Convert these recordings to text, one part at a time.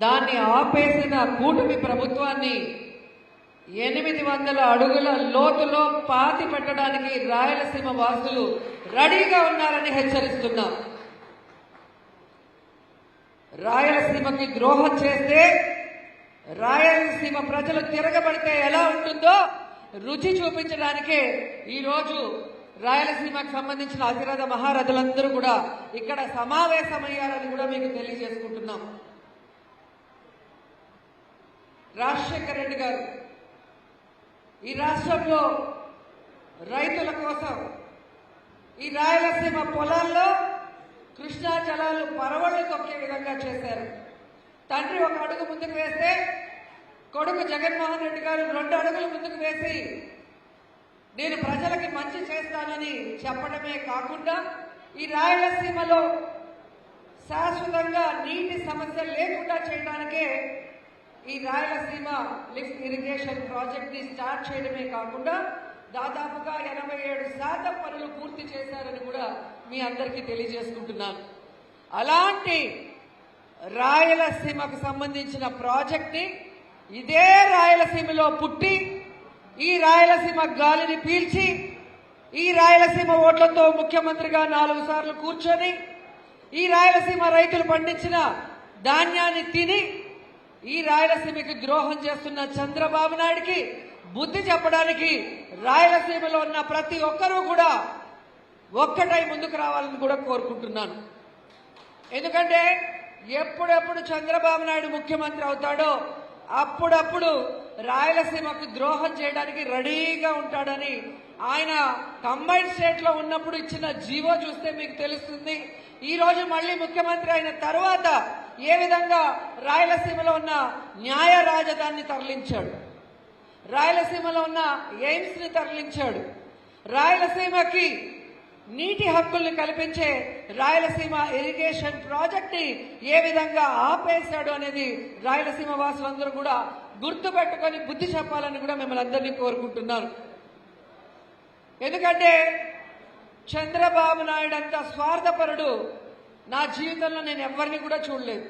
దాన్ని ఆపేసిన కూటమి ప్రభుత్వాన్ని 800 అడుగుల లోతులో పాతి పెట్టడానికి రాయలసీమ వాసులు రెడీగా ఉన్నారని హెచ్చరిస్తున్నాం. రాయలసీమకి ద్రోహం చేస్తే, రాయలసీమ ప్రజలు తిరగబడితే ఎలా ఉంటుందో రుచి చూపించడానికే ఈరోజు రాయలసీమకు సంబంధించిన అతిరథ మహారథులందరూ కూడా ఇక్కడ సమావేశమయ్యారని కూడా మీకు తెలియజేసుకుంటున్నాం. రాజశేఖర రెడ్డి గారు ఈ రాష్ట్రంలో రైతుల కోసం ఈ రాయలసీమ పొలాల్లో కృష్ణా జలాలు పరవళ్లు తొక్కే విధంగా చేశారు. తండ్రి ఒక అడుగు ముందుకు వేస్తే కొడుకు జగన్మోహన్ రెడ్డి గారు 2 అడుగులు ముందుకు వేసి నేను ప్రజలకి మంచి చేస్తానని చెప్పడమే కాకుండా ఈ రాయలసీమలో శాశ్వతంగా నీటి సమస్య లేకుండా చేయడానికే ఈ రాయలసీమ లిఫ్ట్ ఇరిగేషన్ ప్రాజెక్ట్ ని స్టార్ట్ చేయడమే కాకుండా దాదాపుగా 87% పనులు పూర్తి చేశారని కూడా మీ అందరికీ తెలియజేసుకుంటున్నాను. అలాంటి రాయలసీమకు సంబంధించిన ప్రాజెక్ట్ ని ఇదే రాయలసీమలో పుట్టి ఈ రాయలసీమ గాలిని పీల్చి ఈ రాయలసీమ ఓట్లతో ముఖ్యమంత్రిగా 4 సార్లు కూర్చొని ఈ రాయలసీమ రైతులు పండించిన ధాన్యాన్ని తిని ఈ రాయలసీమకి ద్రోహం చేస్తున్న చంద్రబాబు నాయుడికి బుద్ధి చెప్పడానికి రాయలసీమలో ఉన్న ప్రతి ఒక్కరూ కూడా ఒక్కటై ముందుకు రావాలని కూడా కోరుకుంటున్నాను. ఎందుకంటే ఎప్పుడెప్పుడు చంద్రబాబు నాయుడు ముఖ్యమంత్రి అవుతాడో అప్పుడప్పుడు రాయలసీమకు ద్రోహం చేయడానికి రెడీగా ఉంటాడని ఆయన కంబైన్డ్ స్టేట్ లో ఉన్నప్పుడు ఇచ్చిన జీవో చూస్తే మీకు తెలుస్తుంది. ఈ రోజు మళ్ళీ ముఖ్యమంత్రి అయిన తర్వాత ఏ విధంగా రాయలసీమలో ఉన్న న్యాయ రాజధానిని తరలించాడు, రాయలసీమలో ఉన్న ఎయిమ్స్ ని తరలించాడు, రాయలసీమకి నీటి హక్కుల్ని కల్పించే రాయలసీమ ఇరిగేషన్ ప్రాజెక్ట్ ని ఏ విధంగా ఆపేశాడు అనేది రాయలసీమ వాసులందరూ కూడా గుర్తుపెట్టుకొని బుద్ధి చెప్పాలని కూడా మిమ్మల్ని అందరినీ కోరుకుంటున్నాను. ఎందుకంటే చంద్రబాబు నాయుడు అంత స్వార్థపరుడు నా జీవితంలో నేను ఎవరిని కూడా చూడలేదు.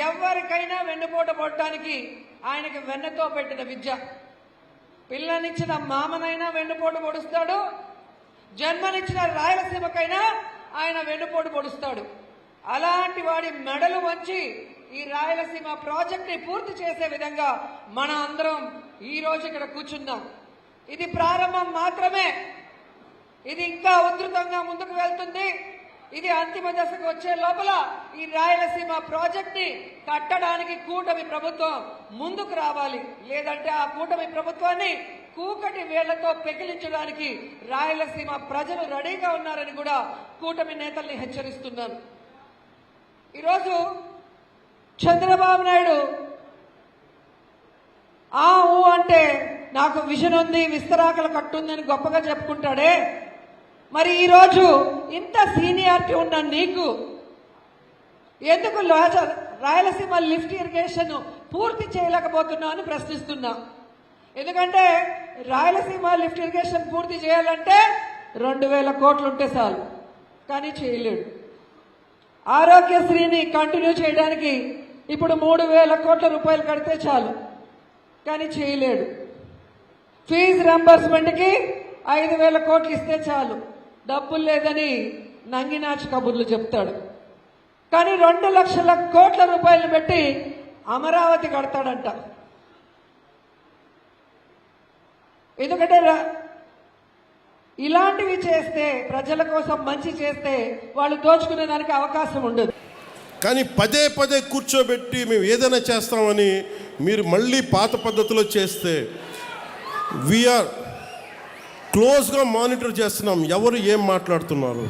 ఎవరికైనా వెన్నుపోటు పడటానికి ఆయనకి వెన్నతో పెట్టిన విద్య. పిల్లనిచ్చిన మామనైనా వెన్నుపోటు పొడుస్తాడు, జన్మనిచ్చిన రాయలసీమకైనా ఆయన వెన్నుపోటు పొడుస్తాడు. అలాంటి వాడి మెడలు వంచి ఈ రాయలసీమ ప్రాజెక్ట్ ని పూర్తి చేసే విధంగా మన అందరం ఈ రోజు ఇక్కడ కూర్చున్నాం. ఇది ప్రారంభం మాత్రమే. ఇది ఇంకా ఉధృతంగా ముందుకు వెళ్తుంది. ఇది అంతిమ దశకు వచ్చే లోపల ఈ రాయలసీమ ప్రాజెక్ట్ ని కట్టడానికి కూటమి ప్రభుత్వం ముందుకు రావాలి. లేదంటే ఆ కూటమి ప్రభుత్వాన్ని కూకటి వేళ్లతో పెకిలించడానికి రాయలసీమ ప్రజలు రెడీగా ఉన్నారని కూడా కూటమి నేతల్ని హెచ్చరిస్తున్నారు. ఈరోజు చంద్రబాబు నాయుడు ఊ అంటే నాకు విజన్ ఉంది, విస్తరాకల కట్టుందని గొప్పగా చెప్పుకుంటాడే, మరి ఈరోజు ఇంత సీనియారిటీ ఉన్న నీకు ఎందుకు రాయలసీమ లిఫ్ట్ ఇరిగేషన్ పూర్తి చేయలేకపోతున్నావు అని ప్రశ్నిస్తున్నా. ఎందుకంటే రాయలసీమ లిఫ్ట్ ఇరిగేషన్ పూర్తి చేయాలంటే 2000 కోట్లు ఉంటే చాలు, కానీ చేయలేడు. ఆరోగ్యశ్రీని కంటిన్యూ చేయడానికి ఇప్పుడు 3000 కోట్ల రూపాయలు కడితే చాలు, కానీ చేయలేడు. ఫీజు రింబర్స్మెంట్కి 5000 కోట్లు ఇస్తే చాలు, డబ్బులు లేదని నంగినాచి కబుర్లు చెప్తాడు. కానీ 2 లక్షల కోట్ల రూపాయలు పెట్టి అమరావతి కడతాడంట. ఎందుకంటే ఇలాంటివి చేస్తే, ప్రజల కోసం మంచి చేస్తే వాళ్ళు దోచుకునే దానికి అవకాశం ఉండదు. కానీ పదే పదే కూర్చోబెట్టి మేము ఏదైనా చేస్తామని మీరు మళ్ళీ పాత పద్ధతిలో చేస్తే వీఆర్ క్లోజ్గా మానిటర్ చేస్తున్నాం. ఎవరు ఏం మాట్లాడుతున్నారు,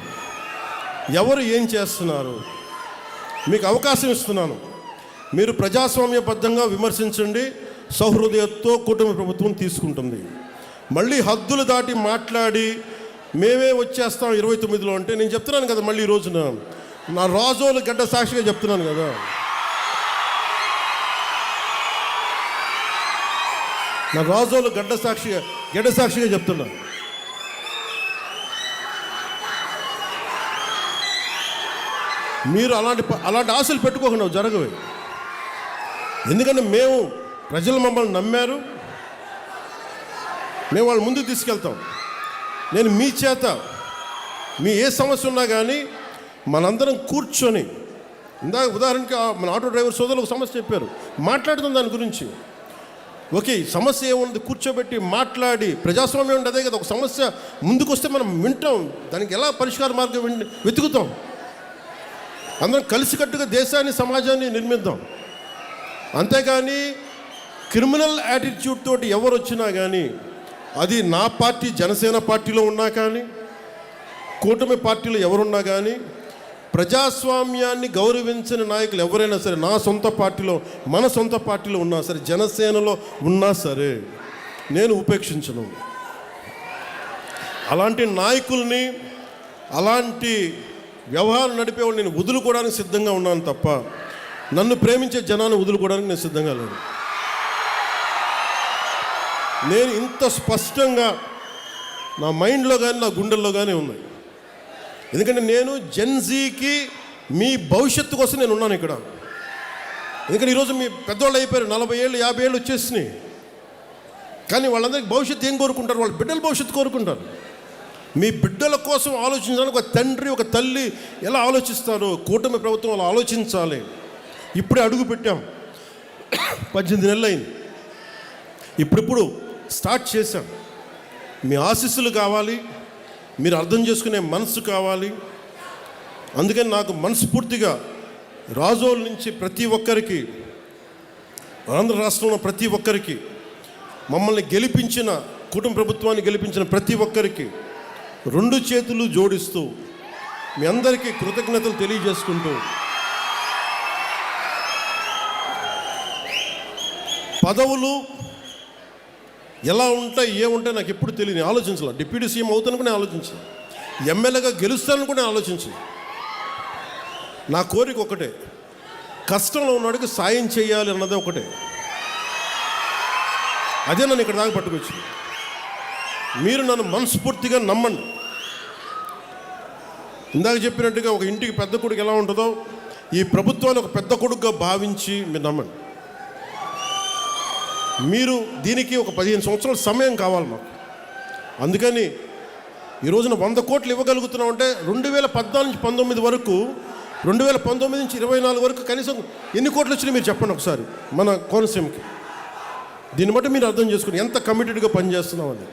ఎవరు ఏం చేస్తున్నారు, మీకు అవకాశం ఇస్తున్నాను. మీరు ప్రజాస్వామ్యబద్ధంగా విమర్శించండి, సౌహృదయతో కూటమి ప్రభుత్వం తీసుకుంటుంది. మళ్ళీ హద్దులు దాటి మాట్లాడి మేమే వచ్చేస్తాం 29లో అంటే నేను చెప్తున్నాను కదా, మళ్ళీ ఈ రోజున నా రాజోలు గడ్డ సాక్షిగా చెప్తున్నాను కదా. నా రాజోలు గడ్డ సాక్షిగా చెప్తున్నాను. మీరు అలాంటి ఆశలు పెట్టుకోకుండా జరగవు. ఎందుకంటే మేము ప్రజలు మమ్మల్ని నమ్మారు, మేము వాళ్ళ ముందుకు తీసుకెళ్తాం. నేను మీ చేత మీ ఏ సమస్య ఉన్నా కానీ మనందరం కూర్చొని, ఇందాక ఉదాహరణకి మన ఆటో డ్రైవర్ సోదరులు ఒక సమస్య చెప్పారు, మాట్లాడుతాం దాని గురించి. ఓకే, సమస్య ఏముంది కూర్చోబెట్టి మాట్లాడి, ప్రజాస్వామ్యం అంటే అదే కదా, ఒక సమస్య ముందుకు వస్తే మనం వింటాం, దానికి ఎలా పరిష్కార మార్గం వెతుకుతాం, అందరం కలిసికట్టుగా దేశాన్ని సమాజాన్ని నిర్మిద్దాం. అంతేగాని క్రిమినల్ యాటిట్యూడ్ తోటి ఎవరు వచ్చినా కానీ, అది నా పార్టీ జనసేన పార్టీలో ఉన్నా కానీ, కూటమి పార్టీలో ఎవరున్నా కానీ, ప్రజాస్వామ్యాన్ని గౌరవించని నాయకులు ఎవరైనా సరే, నా సొంత పార్టీలో మన సొంత పార్టీలో ఉన్నా సరే, జనసేనలో ఉన్నా సరే నేను ఉపేక్షించను. అలాంటి నాయకుల్ని, అలాంటి వ్యవహారం నడిపేవాళ్ళు నేను వదులుకోవడానికి సిద్ధంగా ఉన్నాను తప్ప నన్ను ప్రేమించే జనాన్ని వదులుకోవడానికి నేను సిద్ధంగా లేను. నేను ఇంత స్పష్టంగా నా మైండ్లో కానీ నా గుండెల్లో కానీ ఉన్నాయి. ఎందుకంటే నేను జెన్జీకి మీ భవిష్యత్తు కోసం నేను ఉన్నాను ఇక్కడ. ఎందుకంటే ఈరోజు మీ పెద్దవాళ్ళు అయిపోయారు, 40 ఏళ్ళు 50 ఏళ్ళు వచ్చేసినాయి. కానీ వాళ్ళందరికీ భవిష్యత్తు ఏం కోరుకుంటారు? వాళ్ళ బిడ్డల భవిష్యత్తు కోరుకుంటారు. మీ బిడ్డల కోసం ఆలోచించడానికి ఒక తండ్రి ఒక తల్లి ఎలా ఆలోచిస్తారో కూటమి ప్రభుత్వం అలా ఆలోచించాలి. ఇప్పుడే అడుగు పెట్టాం, 18 నెలలు అయింది, ఇప్పుడిప్పుడు స్టార్ట్ చేశాం. మీ ఆశీస్సులు కావాలి, మీరు అర్థం చేసుకునే మనసు కావాలి. అందుకని నాకు మనస్ఫూర్తిగా రాజోల్ నుంచి ప్రతి ఒక్కరికి, ఆంధ్ర రాష్ట్రంలో ప్రతి ఒక్కరికి, మమ్మల్ని గెలిపించిన కుటుంబ ప్రభుత్వాన్ని గెలిపించిన ప్రతి ఒక్కరికి 2 చేతులు జోడిస్తూ మీ అందరికీ కృతజ్ఞతలు తెలియజేసుకుంటూ, పదవులు ఎలా ఉంటాయి ఏముంటాయి నాకు ఎప్పుడు తెలియని ఆలోచించాలి. డిప్యూటీ సీఎం అవుతాను కూడా ఆలోచించాను, ఎమ్మెల్యేగా గెలుస్తాను కూడా ఆలోచించాను. నా కోరిక ఒకటే, కష్టంలో ఉన్నవాడికి సాయం చేయాలి అన్నదే ఒకటే. అదే నన్ను ఇక్కడ దాకా పట్టుకొచ్చింది. మీరు నన్ను మనస్ఫూర్తిగా నమ్మండి. ఇందాక చెప్పినట్టుగా ఒక ఇంటికి పెద్ద కొడుకు ఎలా ఉంటుందో, ఈ ప్రభుత్వాన్ని ఒక పెద్ద కొడుకుగా భావించి మీరు నమ్మండి. మీరు దీనికి ఒక 15 సంవత్సరాల సమయం కావాలి మాకు. అందుకని ఈ రోజున 100 కోట్లు ఇవ్వగలుగుతున్నాం అంటే 2014 నుంచి 19 వరకు, 2019 నుంచి 24 వరకు కనీసం ఎన్ని కోట్లు వచ్చినాయి మీరు చెప్పండి ఒకసారి మన కోనసీమకి. దీన్ని బట్టి మీరు అర్థం చేసుకుని ఎంత కమిటెడ్గా పనిచేస్తున్నామని.